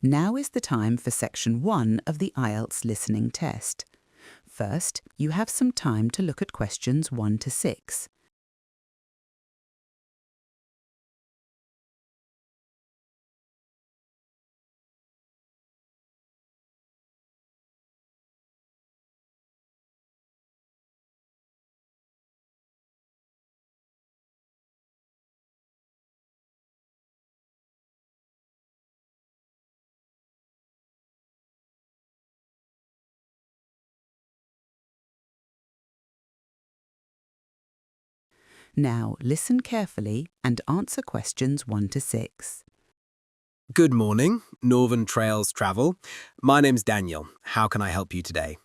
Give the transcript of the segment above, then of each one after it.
Now is the time for Section 1 of the IELTS listening test. First, you have some time to look at questions 1 to 6. Now listen carefully and answer questions 1 to 6. Good morning, Northern Trails Travel. My name's Daniel. How can I help you today?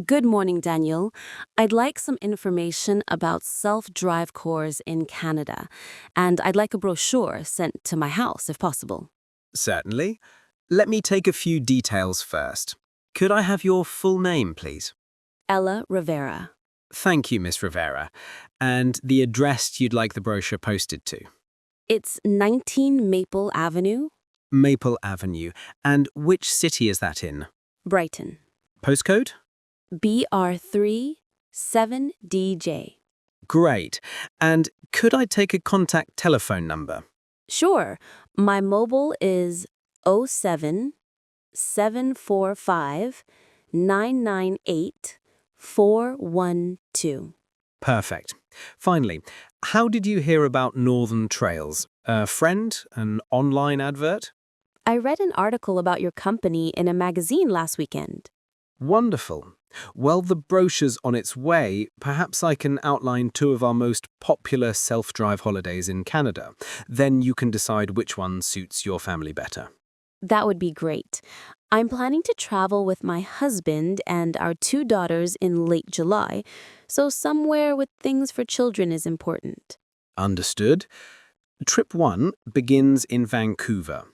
Good morning, Daniel. I'd like some information about self-drive cars in Canada, and I'd like a brochure sent to my house, if possible. Certainly. Let me take a few details first. Could I have your full name, please? Ella Rivera. Thank you, Miss Rivera. And the address you'd like the brochure posted to? It's 19 Maple Avenue, Maple Avenue. And which city is that in? Brighton. Postcode? BR3 7DJ. Great. And could I take a contact telephone number? Sure. My mobile is 07 745 998 412. Perfect. Finally, how did you hear about Northern Trails? A friend? An online advert? I read an article about your company in a magazine last weekend. Wonderful. Well, the brochure's on its way. Perhaps I can outline 2 of our most popular self-drive holidays in Canada. Then you can decide which one suits your family better. That would be great. I'm planning to travel with my husband and our 2 daughters in late July, so somewhere with things for children is important. Understood. Trip 1 begins in Vancouver.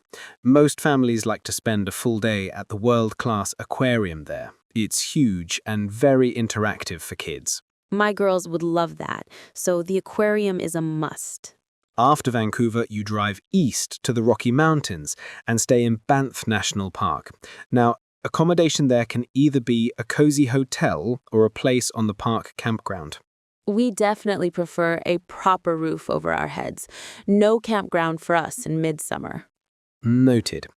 Most families like to spend a full day at the world-class aquarium there. It's huge and very interactive for kids. My girls would love that, so the aquarium is a must. After Vancouver, you drive east to the Rocky Mountains and stay in Banff National Park. Now, accommodation there can either be a cozy hotel or a place on the park campground. We definitely prefer a proper roof over our heads. No campground for us in midsummer. Noted.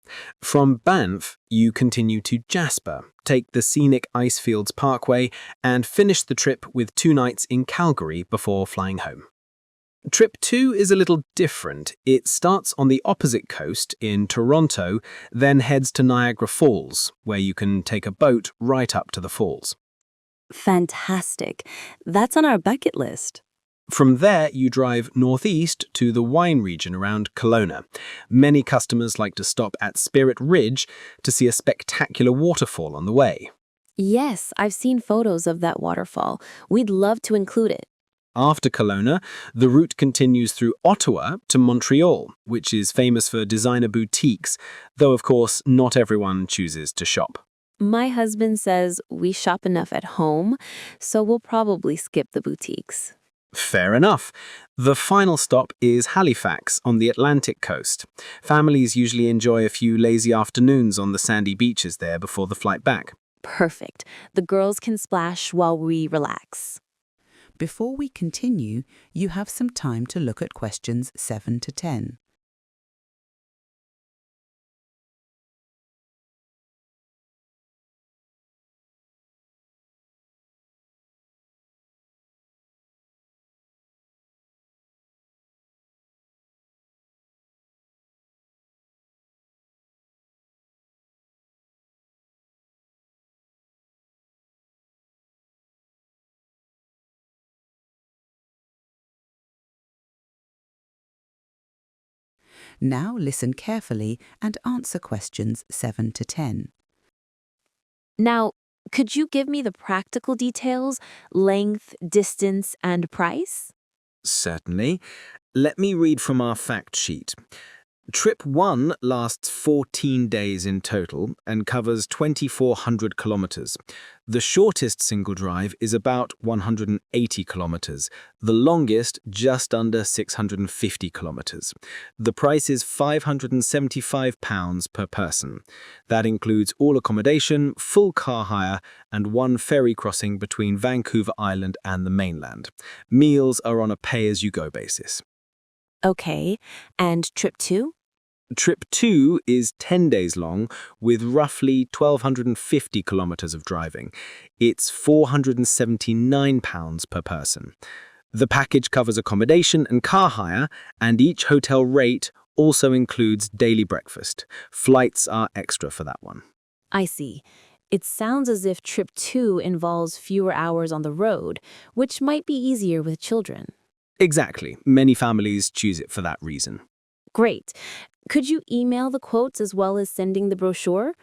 From Banff, you continue to Jasper, take the scenic Icefields Parkway, and finish the trip with 2 nights in Calgary before flying home. Trip 2 is a little different. It starts on the opposite coast in Toronto, then heads to Niagara Falls, where you can take a boat right up to the falls. Fantastic. That's on our bucket list. From there, you drive northeast to the wine region around Kelowna. Many customers like to stop at Spirit Ridge to see a spectacular waterfall on the way. Yes, I've seen photos of that waterfall. We'd love to include it. After Kelowna, the route continues through Ottawa to Montreal, which is famous for designer boutiques, though of course not everyone chooses to shop. My husband says we shop enough at home, so we'll probably skip the boutiques. Fair enough. The final stop is Halifax on the Atlantic coast. Families usually enjoy a few lazy afternoons on the sandy beaches there before the flight back. Perfect. The girls can splash while we relax. Before we continue, you have some time to look at questions 7 to 10. Now listen carefully and answer questions 7 to 10. Now, could you give me the practical details, length, distance, and price? Certainly. Let me read from our fact sheet. Trip 1 lasts 14 days in total and covers 2,400 kilometers. The shortest single drive is about 180 kilometers, the longest just under 650 kilometers. The price is £575 per person. That includes all accommodation, full car hire, and one ferry crossing between Vancouver Island and the mainland. Meals are on a pay-as-you-go basis. Okay, and trip 2? Trip 2 is 10 days long with roughly 1,250 kilometers of driving. It's £479 per person. The package covers accommodation and car hire, and each hotel rate also includes daily breakfast. Flights are extra for that one. I see. It sounds as if trip 2 involves fewer hours on the road, which might be easier with children. Exactly. Many families choose it for that reason. Great. Could you email the quotes as well as sending the brochure?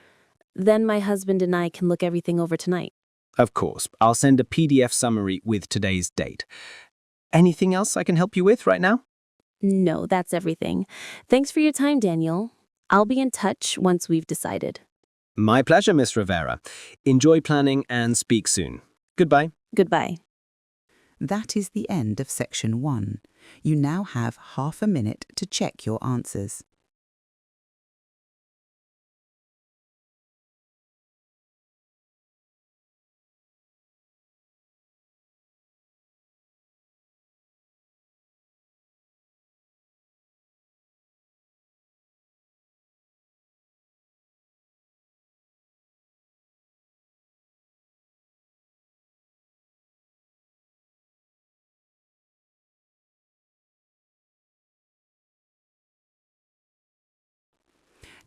Then my husband and I can look everything over tonight. Of course, I'll send a PDF summary with today's date. Anything else I can help you with right now? No, that's everything. Thanks for your time, Daniel. I'll be in touch once we've decided. My pleasure, Miss Rivera. Enjoy planning and speak soon. Goodbye. Goodbye. That is the end of section 1. You now have half a minute to check your answers.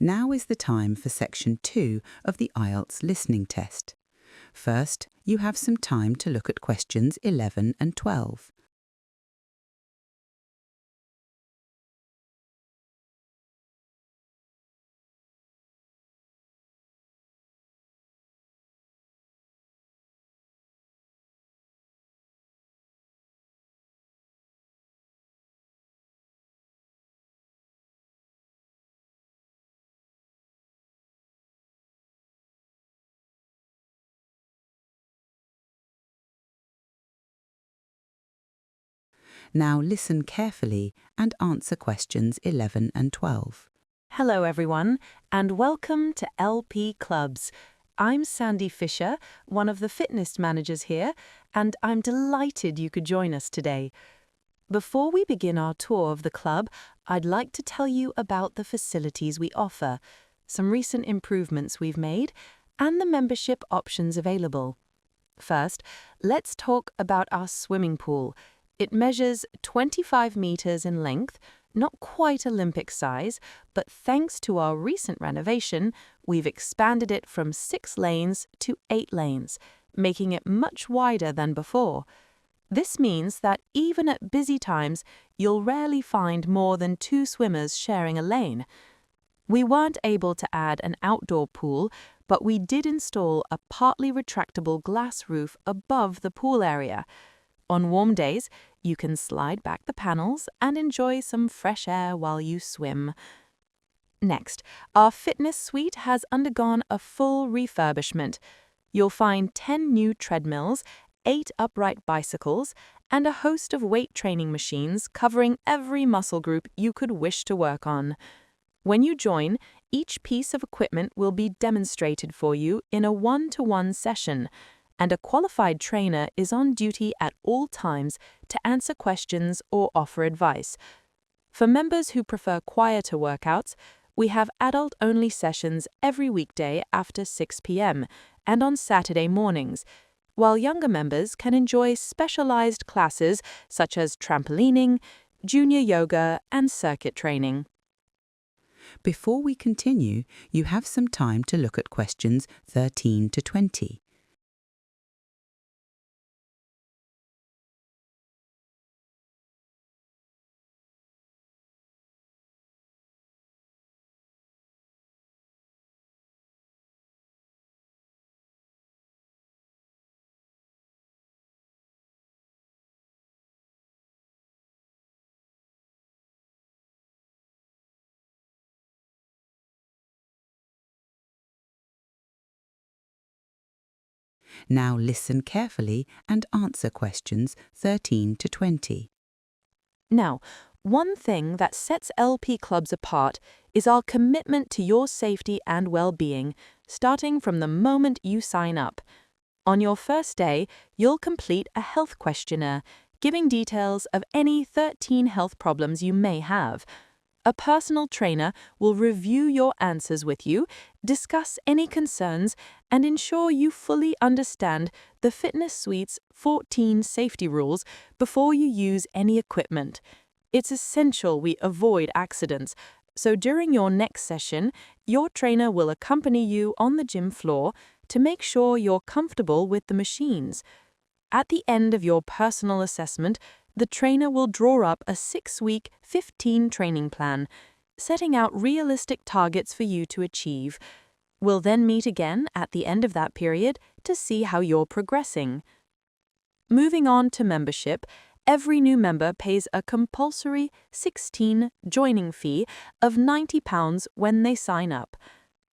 Now is the time for section 2 of the IELTS listening test. First, you have some time to look at questions 11 and 12. Now listen carefully and answer questions 11 and 12. Hello, everyone, and welcome to LP Clubs. I'm Sandy Fisher, one of the fitness managers here, and I'm delighted you could join us today. Before we begin our tour of the club, I'd like to tell you about the facilities we offer, some recent improvements we've made, and the membership options available. First, let's talk about our swimming pool. It measures 25 meters in length, not quite Olympic size, but thanks to our recent renovation, we've expanded it from 6 lanes to 8 lanes, making it much wider than before. This means that even at busy times, you'll rarely find more than 2 swimmers sharing a lane. We weren't able to add an outdoor pool, but we did install a partly retractable glass roof above the pool area. On warm days, you can slide back the panels and enjoy some fresh air while you swim. Next, our fitness suite has undergone a full refurbishment. You'll find 10 new treadmills, 8 upright bicycles, and a host of weight training machines covering every muscle group you could wish to work on. When you join, each piece of equipment will be demonstrated for you in a one-to-one session, and a qualified trainer is on duty at all times to answer questions or offer advice. For members who prefer quieter workouts, we have adult-only sessions every weekday after 6 p.m. and on Saturday mornings, while younger members can enjoy specialized classes such as trampolining, junior yoga, and circuit training. Before we continue, you have some time to look at questions 13 to 20. Now listen carefully and answer questions 13 to 20. Now, one thing that sets LP clubs apart is our commitment to your safety and well-being, starting from the moment you sign up. On your first day, you'll complete a health questionnaire, giving details of any 13 health problems you may have. A personal trainer will review your answers with you, discuss any concerns, and ensure you fully understand the Fitness Suite's 14 safety rules before you use any equipment. It's essential we avoid accidents, so during your next session, your trainer will accompany you on the gym floor to make sure you're comfortable with the machines. At the end of your personal assessment, the trainer will draw up a 6-week, 15 training plan, setting out realistic targets for you to achieve. We'll then meet again at the end of that period to see how you're progressing. Moving on to membership, every new member pays a compulsory 16 joining fee of £90 when they sign up.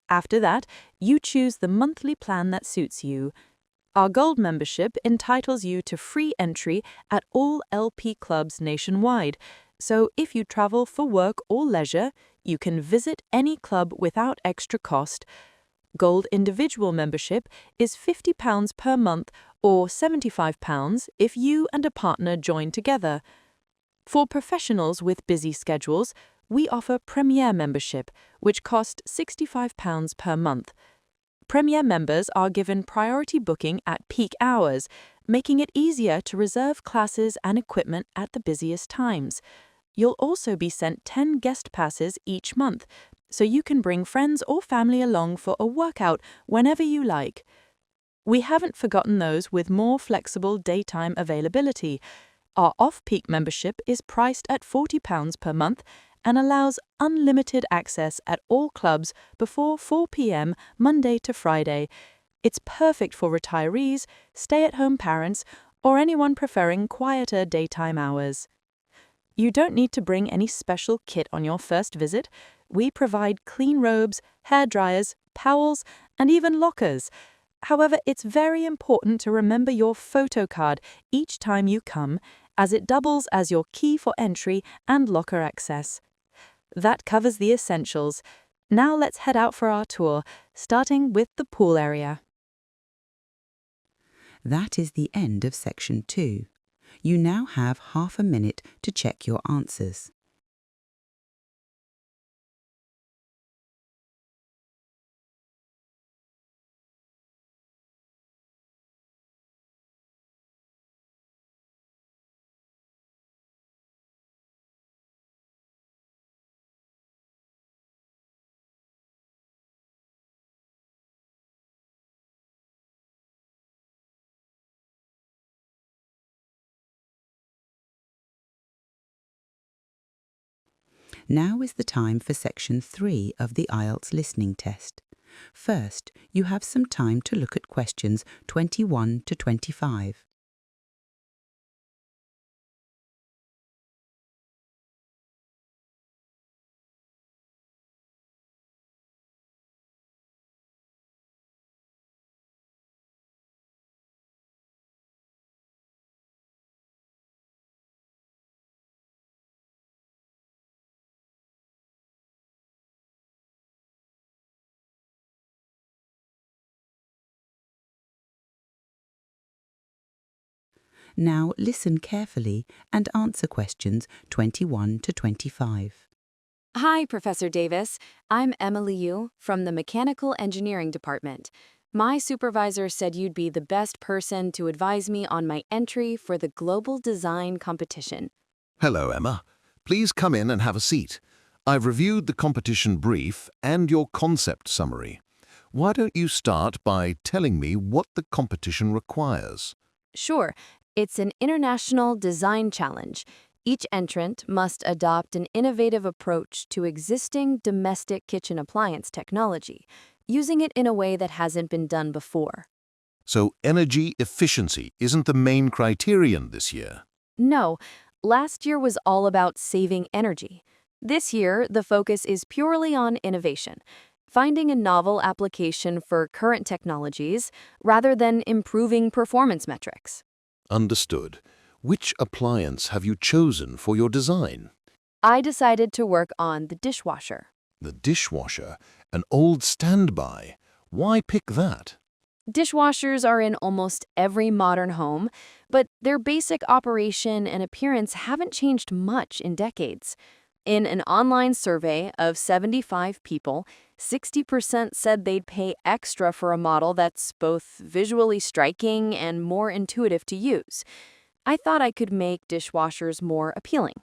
After that, you choose the monthly plan that suits you. Our Gold membership entitles you to free entry at all LP clubs nationwide, so if you travel for work or leisure, you can visit any club without extra cost. Gold individual membership is £50 per month or £75 if you and a partner join together. For professionals with busy schedules, we offer Premier membership, which costs £65 per month. Premier members are given priority booking at peak hours, making it easier to reserve classes and equipment at the busiest times. You'll also be sent 10 guest passes each month, so you can bring friends or family along for a workout whenever you like. We haven't forgotten those with more flexible daytime availability. Our off-peak membership is priced at £40 per month and allows unlimited access at all clubs before 4 p.m. Monday to Friday. It's perfect for retirees, stay-at-home parents, or anyone preferring quieter daytime hours. You don't need to bring any special kit on your first visit. We provide clean robes, hair dryers, towels, and even lockers. However, it's very important to remember your photo card each time you come, as it doubles as your key for entry and locker access. That covers the essentials. Now let's head out for our tour, starting with the pool area. That is the end of section 2. You now have half a minute to check your answers. Now is the time for section 3 of the IELTS listening test. First, you have some time to look at questions 21 to 25. Now listen carefully and answer questions 21 to 25. Hi, Professor Davis. I'm Emily Yu from the Mechanical Engineering Department. My supervisor said you'd be the best person to advise me on my entry for the Global Design Competition. Hello, Emma. Please come in and have a seat. I've reviewed the competition brief and your concept summary. Why don't you start by telling me what the competition requires? Sure, it's an international design challenge. Each entrant must adopt an innovative approach to existing domestic kitchen appliance technology, using it in a way that hasn't been done before. So energy efficiency isn't the main criterion this year. No, last year was all about saving energy. This year, the focus is purely on innovation. finding a novel application for current technologies rather than improving performance metrics. Understood. Which appliance have you chosen for your design? I decided to work on the dishwasher. The dishwasher, an old standby. Why pick that? Dishwashers are in almost every modern home, but their basic operation and appearance haven't changed much in decades. In an online survey of 75 people, 60% said they'd pay extra for a model that's both visually striking and more intuitive to use. I thought I could make dishwashers more appealing.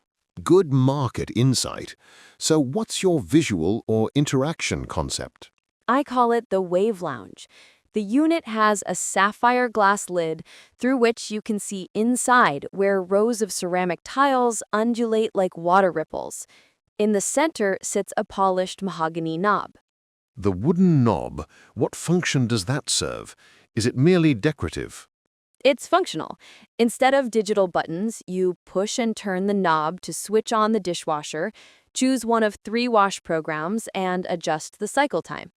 Good market insight. So what's your visual or interaction concept? I call it the Wave Lounge. The unit has a sapphire glass lid through which you can see inside, where rows of ceramic tiles undulate like water ripples. In the center sits a polished mahogany knob. The wooden knob, what function does that serve? Is it merely decorative? It's functional. Instead of digital buttons, you push and turn the knob to switch on the dishwasher, choose one of 3 wash programs, and adjust the cycle time.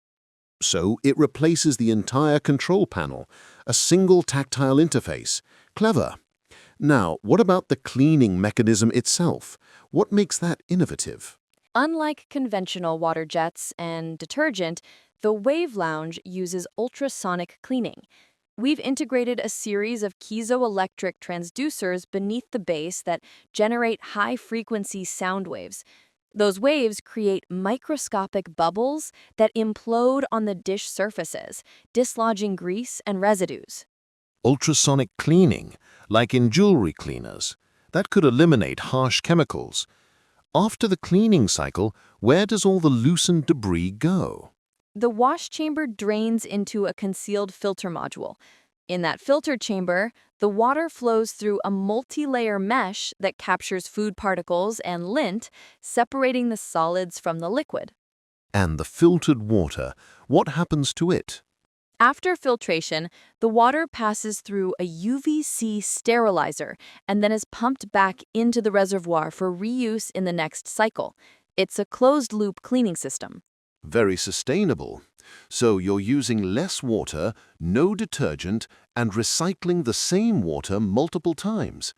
So it replaces the entire control panel, a single tactile interface. Clever. Now, what about the cleaning mechanism itself? What makes that innovative? Unlike conventional water jets and detergent, the Wave Lounge uses ultrasonic cleaning. We've integrated a series of piezoelectric transducers beneath the base that generate high-frequency sound waves. Those waves create microscopic bubbles that implode on the dish surfaces, dislodging grease and residues. Ultrasonic cleaning, like in jewelry cleaners. That could eliminate harsh chemicals. After the cleaning cycle, where does all the loosened debris go? The wash chamber drains into a concealed filter module. In that filter chamber, the water flows through a multi-layer mesh that captures food particles and lint, separating the solids from the liquid. And the filtered water, what happens to it? After filtration, the water passes through a UVC sterilizer and then is pumped back into the reservoir for reuse in the next cycle. It's a closed-loop cleaning system. Very sustainable. So you're using less water, no detergent, and recycling the same water multiple times.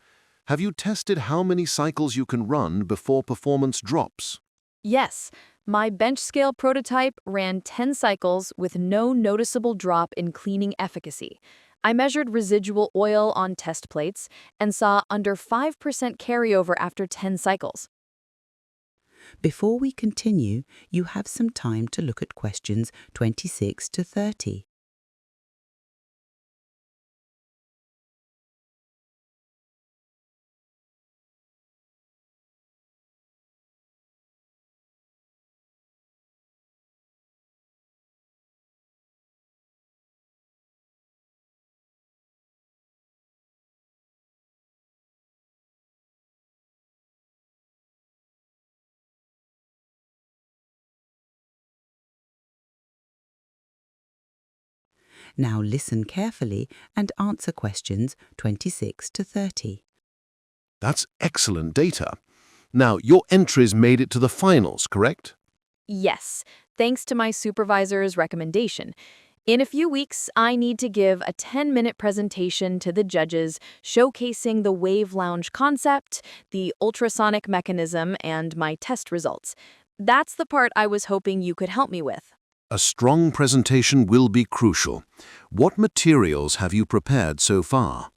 Have you tested how many cycles you can run before performance drops? Yes, my bench scale prototype ran 10 cycles with no noticeable drop in cleaning efficacy. I measured residual oil on test plates and saw under 5% carryover after 10 cycles. Before we continue, you have some time to look at questions 26 to 30. Now listen carefully and answer questions 26 to 30. That's excellent data. Now, your entries made it to the finals, correct? Yes, thanks to my supervisor's recommendation. In a few weeks, I need to give a 10-minute presentation to the judges showcasing the Wave Lounge concept, the ultrasonic mechanism, and my test results. That's the part I was hoping you could help me with. A strong presentation will be crucial. What materials have you prepared so far?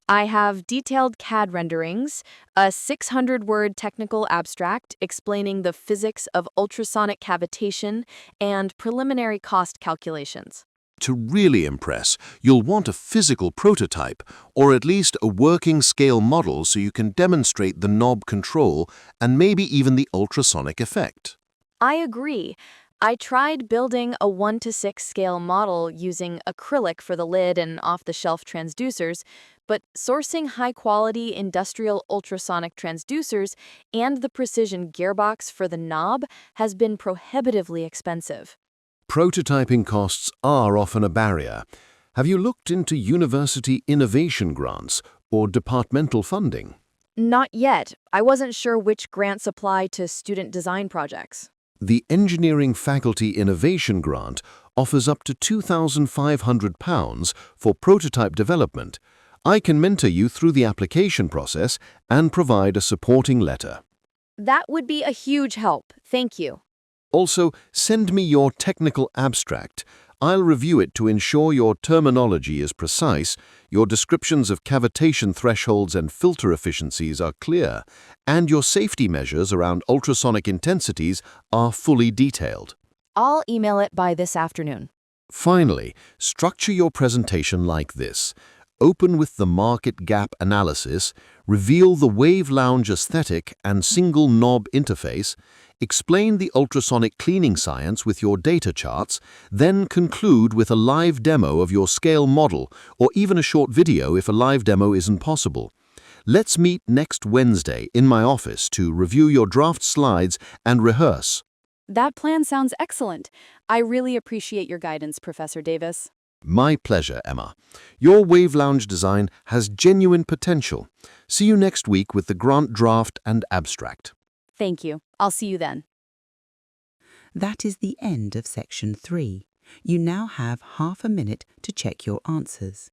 I have detailed CAD renderings, a 600-word technical abstract explaining the physics of ultrasonic cavitation, and preliminary cost calculations. To really impress, you'll want a physical prototype, or at least a working scale model so you can demonstrate the knob control and maybe even the ultrasonic effect. I agree. I tried building a 1:6 scale model using acrylic for the lid and off-the-shelf transducers, but sourcing high-quality industrial ultrasonic transducers and the precision gearbox for the knob has been prohibitively expensive. Prototyping costs are often a barrier. Have you looked into university innovation grants or departmental funding? Not yet. I wasn't sure which grants apply to student design projects. The Engineering Faculty Innovation Grant offers up to £2,500 for prototype development. I can mentor you through the application process and provide a supporting letter. That would be a huge help. Thank you. Also, send me your technical abstract. I'll review it to ensure your terminology is precise, your descriptions of cavitation thresholds and filter efficiencies are clear, and your safety measures around ultrasonic intensities are fully detailed. I'll email it by this afternoon. Finally, structure your presentation like this. Open with the market gap analysis, reveal the wave lounge aesthetic and single knob interface, explain the ultrasonic cleaning science with your data charts, then conclude with a live demo of your scale model or even a short video if a live demo isn't possible. Let's meet next Wednesday in my office to review your draft slides and rehearse. That plan sounds excellent. I really appreciate your guidance, Professor Davis. My pleasure, Emma. Your Wave Lounge design has genuine potential. See you next week with the grant draft and abstract. Thank you. I'll see you then. That is the end of section 3. You now have half a minute to check your answers.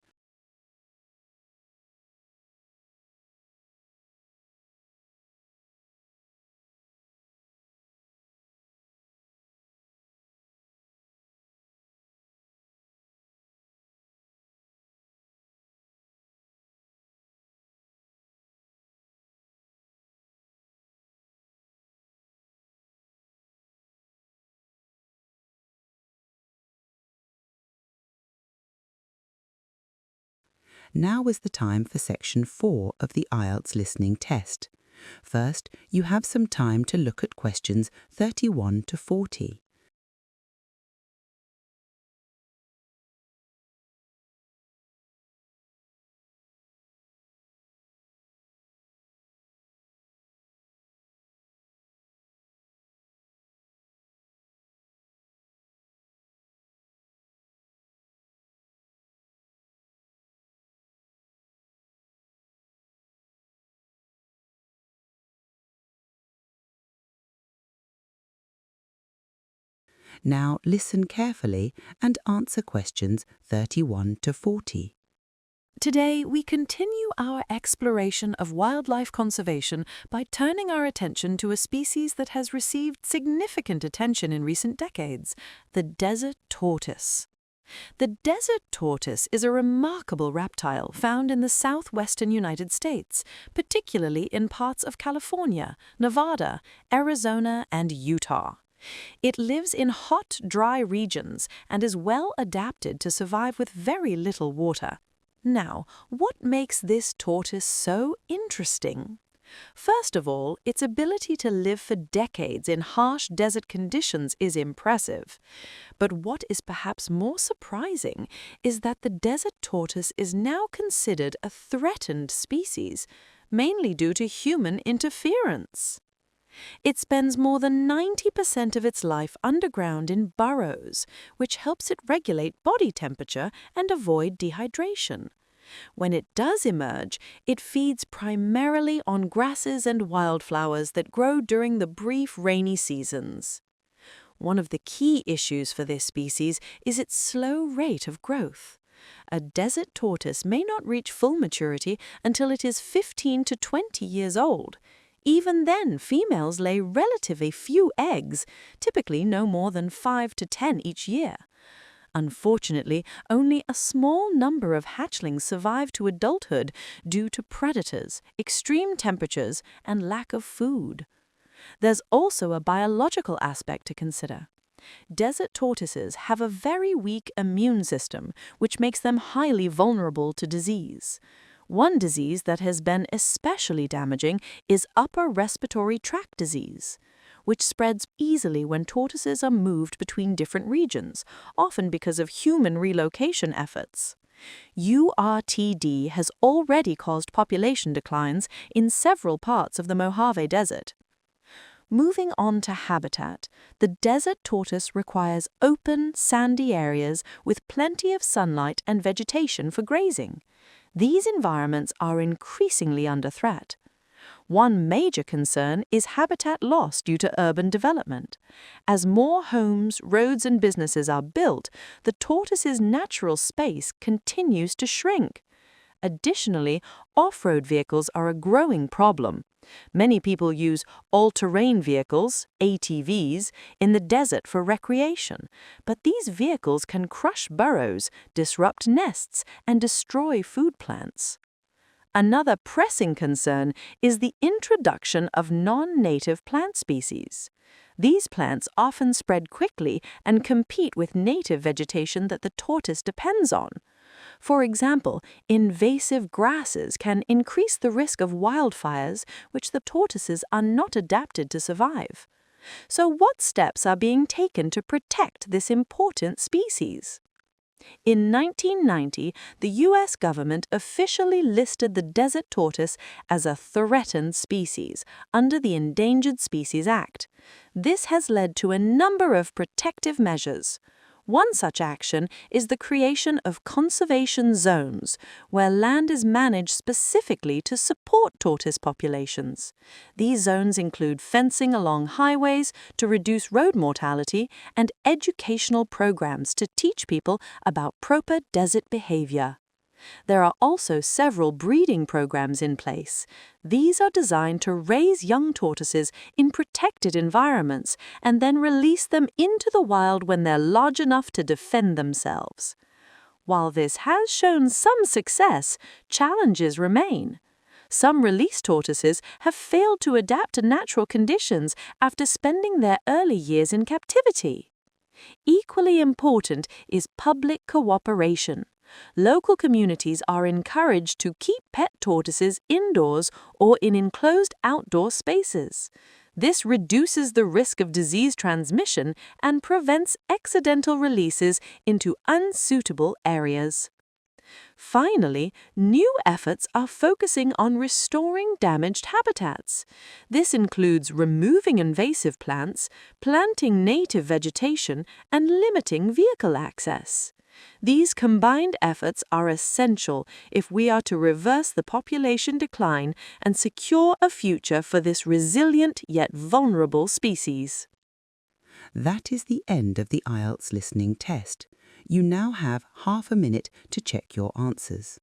Now is the time for section 4 of the IELTS listening test. First, you have some time to look at questions 31 to 40. Now listen carefully and answer questions 31 to 40. Today, we continue our exploration of wildlife conservation by turning our attention to a species that has received significant attention in recent decades, the desert tortoise. The desert tortoise is a remarkable reptile found in the southwestern United States, particularly in parts of California, Nevada, Arizona, and Utah. It lives in hot, dry regions and is well adapted to survive with very little water. Now, what makes this tortoise so interesting? First of all, its ability to live for decades in harsh desert conditions is impressive. But what is perhaps more surprising is that the desert tortoise is now considered a threatened species, mainly due to human interference. It spends more than 90% of its life underground in burrows, which helps it regulate body temperature and avoid dehydration. When it does emerge, it feeds primarily on grasses and wildflowers that grow during the brief rainy seasons. One of the key issues for this species is its slow rate of growth. A desert tortoise may not reach full maturity until it is 15 to 20 years old. Even then, females lay relatively few eggs, typically no more than 5 to 10 each year. Unfortunately, only a small number of hatchlings survive to adulthood due to predators, extreme temperatures, and lack of food. There's also a biological aspect to consider. Desert tortoises have a very weak immune system, which makes them highly vulnerable to disease. One disease that has been especially damaging is upper respiratory tract disease, which spreads easily when tortoises are moved between different regions, often because of human relocation efforts. URTD has already caused population declines in several parts of the Mojave Desert. Moving on to habitat, the desert tortoise requires open, sandy areas with plenty of sunlight and vegetation for grazing. These environments are increasingly under threat. One major concern is habitat loss due to urban development. As more homes, roads, and businesses are built, the tortoise's natural space continues to shrink. Additionally, off-road vehicles are a growing problem. Many people use all-terrain vehicles, ATVs, in the desert for recreation, but these vehicles can crush burrows, disrupt nests, and destroy food plants. Another pressing concern is the introduction of non-native plant species. These plants often spread quickly and compete with native vegetation that the tortoise depends on. For example, invasive grasses can increase the risk of wildfires, which the tortoises are not adapted to survive. So what steps are being taken to protect this important species? In 1990, the U.S. government officially listed the desert tortoise as a threatened species under the Endangered Species Act. This has led to a number of protective measures. One such action is the creation of conservation zones, where land is managed specifically to support tortoise populations. These zones include fencing along highways to reduce road mortality and educational programs to teach people about proper desert behavior. There are also several breeding programs in place. These are designed to raise young tortoises in protected environments and then release them into the wild when they're large enough to defend themselves. While this has shown some success, challenges remain. Some released tortoises have failed to adapt to natural conditions after spending their early years in captivity. Equally important is public cooperation. Local communities are encouraged to keep pet tortoises indoors or in enclosed outdoor spaces. This reduces the risk of disease transmission and prevents accidental releases into unsuitable areas. Finally, new efforts are focusing on restoring damaged habitats. This includes removing invasive plants, planting native vegetation, and limiting vehicle access. These combined efforts are essential if we are to reverse the population decline and secure a future for this resilient yet vulnerable species. That is the end of the IELTS listening test. You now have half a minute to check your answers.